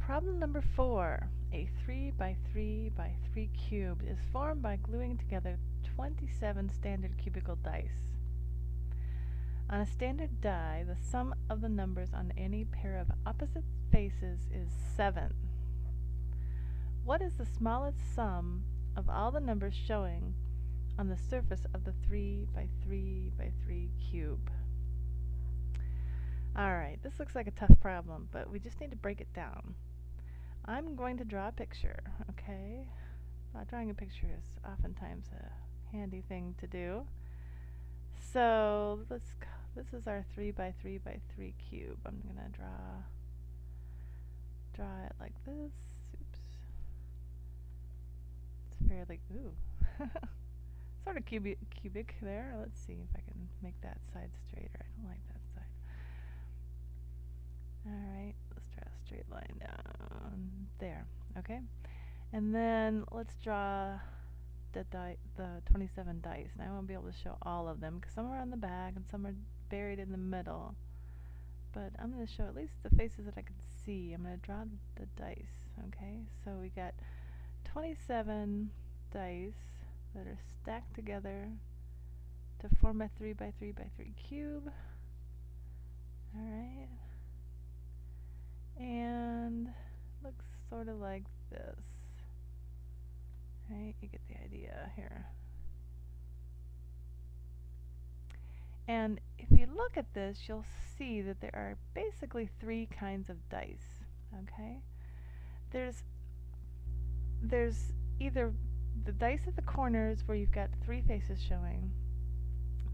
Problem number 4. A 3 by 3 by 3 cube is formed by gluing together 27 standard cubical dice. On a standard die, the sum of the numbers on any pair of opposite faces is 7. What is the smallest sum of all the numbers showing on the surface of the 3 by 3 by 3 cube? Alright, this looks like a tough problem, but we just need to break it down. I'm going to draw a picture, okay? Drawing a picture is oftentimes a handy thing to do. So this is our 3 by 3 by 3 cube. I'm going to draw it like this. Oops. It's fairly, sort of cubic there. Let's see if I can make that side straighter. I don't like that side. Alright, let's draw a straight line down there, okay? And then let's draw the 27 dice. And I won't be able to show all of them because some are on the back and some are buried in the middle. But I'm going to show at least the faces that I can see. I'm going to draw the dice, okay? So we got 27 dice that are stacked together to form a 3 by 3 by 3 cube. Alright. And looks sort of like this. Right, you get the idea here. And if you look at this, you'll see that there are basically 3 kinds of dice. Okay? There's either the dice at the corners where you've got 3 faces showing,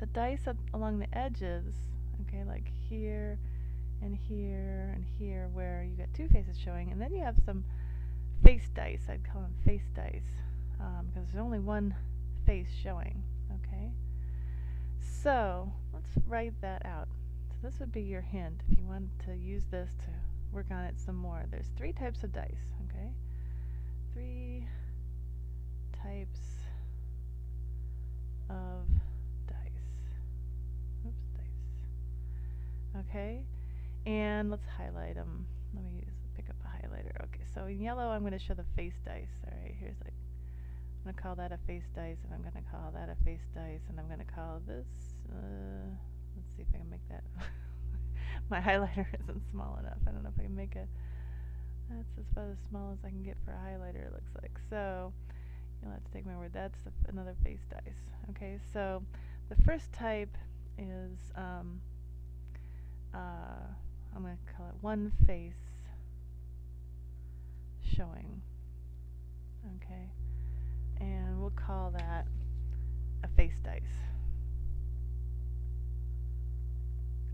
the dice along the edges, okay, like here and here and here, where you got 2 faces showing, and then you have some face dice. I'd call them face dice because there's only one face showing. Okay, so let's write that out. So this would be your hint if you want to use this to work on it some more. There's 3 types of dice. Okay, 3 types of dice. Oops, dice. Okay. And let's highlight them. Let me pick up a highlighter. Okay, so in yellow I'm going to show the face dice. Alright, here's like, I'm going to call that a face dice, and I'm going to call that a face dice, and I'm going to call this, let's see if I can make that. My highlighter isn't small enough. I don't know if I can make it. That's about as small as I can get for a highlighter, it looks like. So, you'll have to take my word. That's another face dice. Okay, so the first type is, I'm going to call it one face showing. Okay, and we'll call that a face dice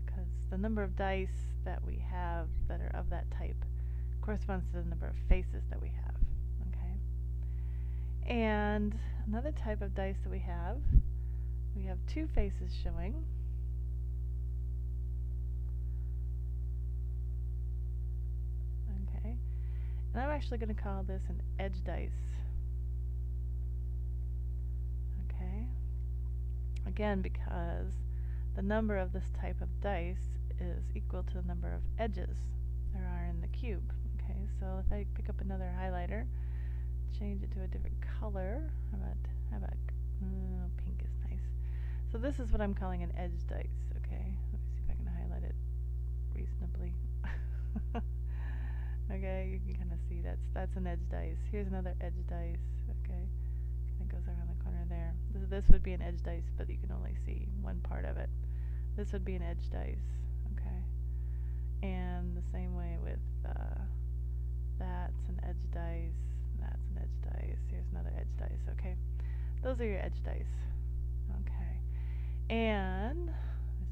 because the number of dice that we have that are of that type corresponds to the number of faces that we have. Okay, and another type of dice that we have 2 faces showing. And I'm actually going to call this an edge dice. Okay? Again, because the number of this type of dice is equal to the number of edges there are in the cube. Okay, so if I pick up another highlighter, change it to a different color. How about pink is nice. So this is what I'm calling an edge dice. Okay, let me see if I can highlight it reasonably. Okay, you can kind of see that's an edge dice. Here's another edge dice. Okay, kind of goes around the corner there. This would be an edge dice, but you can only see one part of it. This would be an edge dice. Okay, and the same way with that's an edge dice. That's an edge dice. Here's another edge dice. Okay, those are your edge dice. Okay, and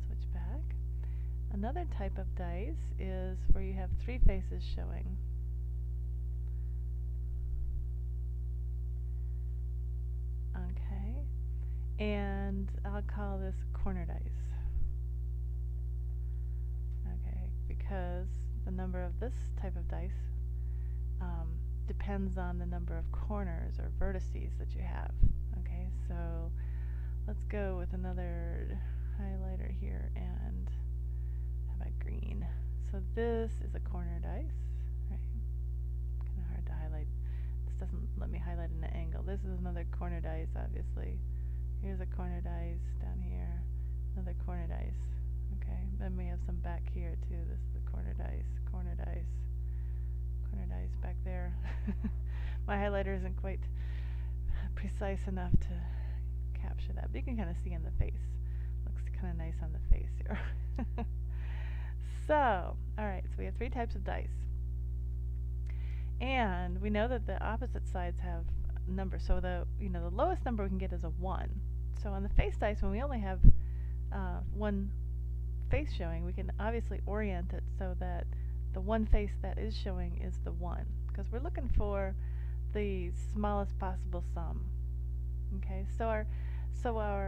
switch back. Another type of dice is where you have 3 faces showing. Okay, and I'll call this corner dice. Okay, because the number of this type of dice depends on the number of corners or vertices that you have. Okay, so let's go with another highlighter here and green. So this is a corner dice, right? doesn't let me highlight in an angle. This is another corner dice, obviously. Here's a corner dice down here, another corner dice. Okay, then we have some back here too. This is the corner dice, corner dice, corner dice back there. My highlighter isn't quite precise enough to capture that, but you can kind of see in the face. Looks kind of nice on the face here. So, alright, so we have 3 types of dice. And we know that the opposite sides have numbers. So the lowest number we can get is a 1. So on the face dice, when we only have one face showing, we can obviously orient it so that the one face that is showing is the 1, because we're looking for the smallest possible sum. Okay, so our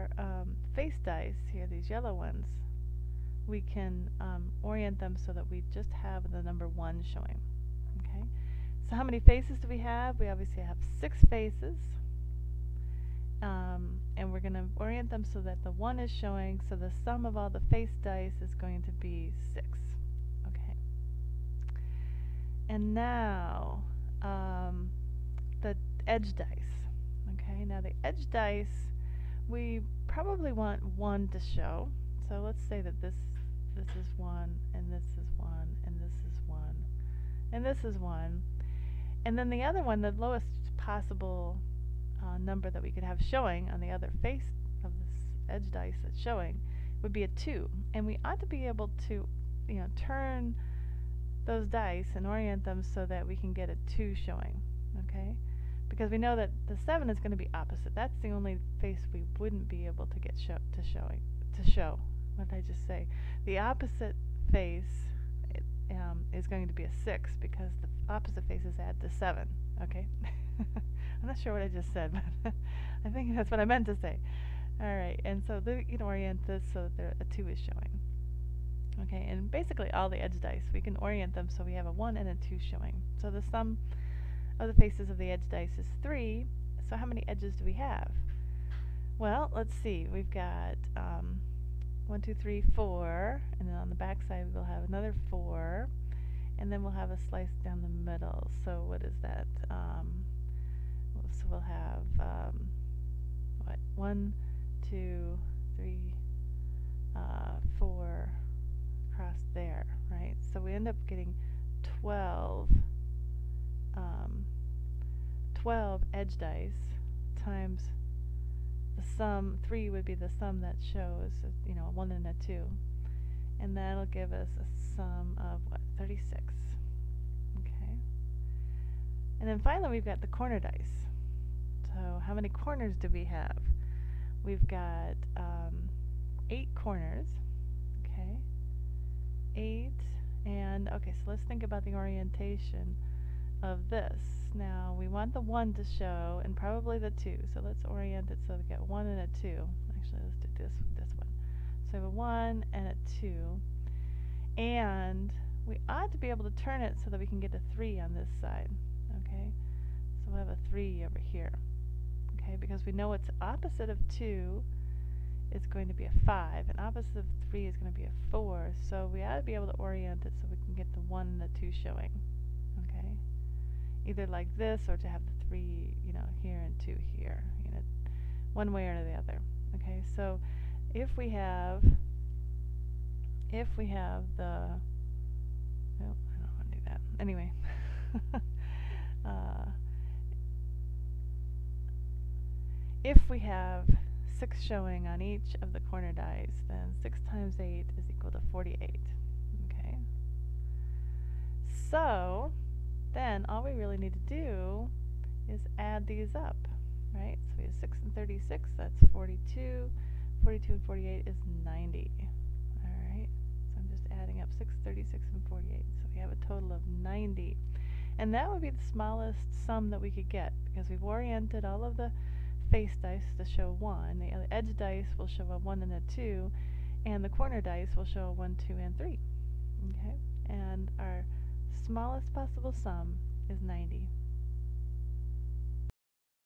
face dice here, these yellow ones, we can orient them so that we just have the number 1 showing. Okay, so how many faces do we have? We obviously have 6 faces, and we're going to orient them so that the 1 is showing, so the sum of all the face dice is going to be 6. Okay, and now the edge dice. Okay, now the edge dice, we probably want 1 to show. So let's say that this is 1, and this is 1, and this is 1, and this is 1. And then the other one, the lowest possible number that we could have showing on the other face of this edge dice that's showing would be a 2. And we ought to be able to, turn those dice and orient them so that we can get a 2 showing. Okay? Because we know that the 7 is going to be opposite. That's the only face we wouldn't be able to get to show. What did I just say? The opposite face is going to be a 6, because the opposite faces add to 7. Okay? I'm not sure what I just said, but I think that's what I meant to say. Alright, and so you can orient this so that a 2 is showing. Okay, and basically all the edge dice, we can orient them so we have a 1 and a 2 showing. So the sum of the faces of the edge dice is 3. So how many edges do we have? Well, let's see. We've got 1, 2, 3, 4, and then on the back side we'll have another 4, and then we'll have a slice down the middle. So what is that? So we'll have 1, 2, 3, 4 across there, right? So we end up getting 12 edge dice times the sum. 3 would be the sum that shows, a 1 and a 2, and that'll give us a sum of 36. Okay, and then finally we've got the corner dice. So how many corners do we have? We've got 8 corners. Okay, 8, and okay, so let's think about the orientation of this. Now we want the 1 to show, and probably the 2. So let's orient it so we get 1 and a 2. Actually, let's do this one. So we have a 1 and a 2, and we ought to be able to turn it so that we can get a 3 on this side. Okay, so we'll have a 3 over here. Okay, because we know what's opposite of 2 is going to be a 5, and opposite of 3 is going to be a 4. So we ought to be able to orient it so we can get the 1 and the 2 showing. Okay, either like this, or to have the 3, here and 2 here, one way or the other. Okay, so if we have the, oh, I don't want to do that. Anyway, if we have 6 showing on each of the corner dice, then 6 times 8 is equal to 48. Okay, so then all we really need to do is add these up, right? So we have 6 and 36, that's 42. 42 and 48 is 90. Alright, so I'm just adding up 6, 36, and 48. So we have a total of 90. And that would be the smallest sum that we could get, because we've oriented all of the face dice to show 1. The edge dice will show a 1 and a 2, and the corner dice will show a 1, 2, and 3. Okay, and our smallest possible sum is 90.